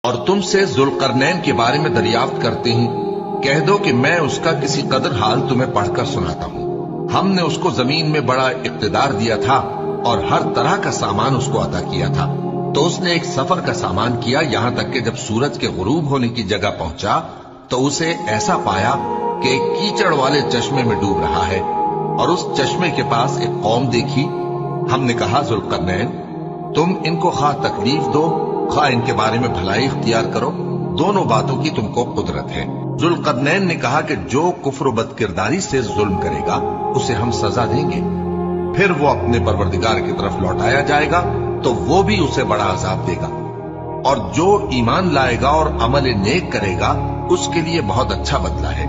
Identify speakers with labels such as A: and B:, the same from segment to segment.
A: اور तुम से जुल्करनैन के बारे में दरियाफ्त करते हैं, कह दो कि मैं उसका किसी कदर हाल तुम्हें पढ़कर सुनाता हूँ। हमने उसको जमीन में बड़ा इक्तदार दिया था और हर तरह का सामान उसको अता किया था। तो उसने एक सफर का सामान किया, यहां तक कि जब सूरज के गुरूब होने की जगह पहुंचा तो उसे ऐसा पाया कि एक कीचड़ वाले चश्मे में डूब रहा है और उस चश्मे के पास एक कौम देखी। हमने कहा, जुल्करनैन, तुम इनको खा तकलीफ दो खा इनके बारे में भलाई इख्तियार करो, दोनों बातों की तुमको कुदरत है। जुल्करनैन ने कहा कि जो कुफ्र बदकिरदारी से जुल्म करेगा उसे हम सजा देंगे, फिर वो अपने परवरदिगार की तरफ लौटाया जाएगा तो वो भी उसे बड़ा अजाब देगा, और जो ईमान लाएगा और अमल नेक करेगा उसके लिए बहुत अच्छा बदला है,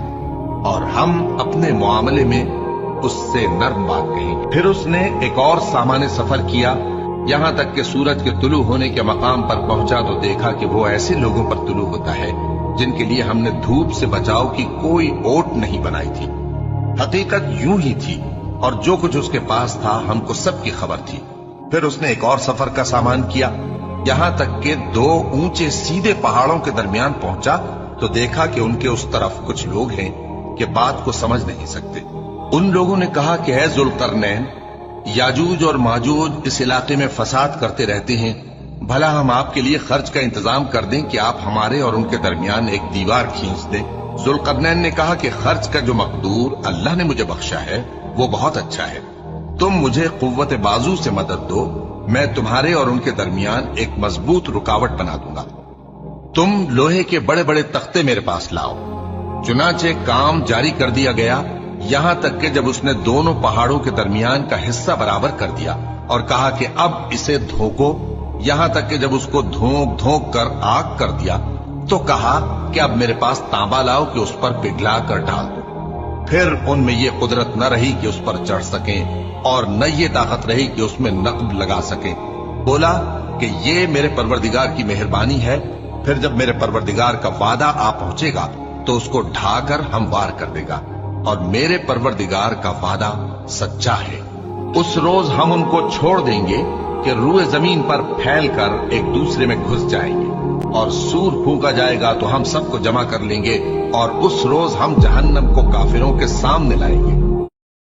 A: और हम अपने मुआमले में उससे नर्म बात कही। फिर उसने एक और सामान्य सफर किया, यहां तक कि सूरज के तुलू होने के मकाम पर पहुंचा तो देखा कि वो ऐसे लोगों पर तुलू होता है जिनके लिए हमने धूप से बचाव की कोई ओट नहीं बनाई थी। हकीकत यूं ही थी और जो कुछ उसके पास था हमको सबकी खबर थी। फिर उसने एक और सफर का सामान किया, यहां तक कि दो ऊंचे सीधे पहाड़ों के दरमियान पहुंचा तो देखा कि उनके उस तरफ कुछ लोग हैं कि बात को समझ नहीं सकते। उन लोगों ने कहा कि है जुल्करनैन, याजूज और माजूज इस इलाके में फसाद करते रहते हैं, भला हम आपके लिए खर्च का इंतजाम कर दें कि आप हमारे और उनके दरमियान एक दीवार खींच दें। जुल्करनैन ने कहा कि खर्च का जो मकदूर अल्लाह ने मुझे बख्शा है वो बहुत अच्छा है, तुम मुझे कुव्वत बाजू से मदद दो, मैं तुम्हारे और उनके दरमियान एक मजबूत रुकावट बना दूंगा। तुम लोहे के बड़े बड़े तख्ते मेरे पास लाओ। चुनाचे काम जारी कर दिया गया, यहां तक कि जब उसने दोनों पहाड़ों के दरमियान का हिस्सा बराबर कर दिया और कहा कि अब इसे धोको, यहां तक कि जब उसको धोक धोक कर आग कर दिया तो कहा कि अब मेरे पास तांबा लाओ कि उस पर पिघला कर डाल दो। फिर उनमें ये कुदरत न रही कि उस पर चढ़ सकें और न ये ताकत रही कि उसमें नक्ब लगा सकें। बोला कि ये मेरे परवरदिगार की मेहरबानी है, फिर जब मेरे परवरदिगार का वादा आ पहुंचेगा तो उसको ढाकर हमवार कर देगा, और मेरे परवरदिगार का वादा सच्चा है। उस रोज हम उनको छोड़ देंगे कि रूए जमीन पर फैलकर एक दूसरे में घुस जाएंगे, और सूर फूंका जाएगा तो हम सबको जमा कर लेंगे, और उस रोज हम जहन्नम को काफिरों के सामने लाएंगे।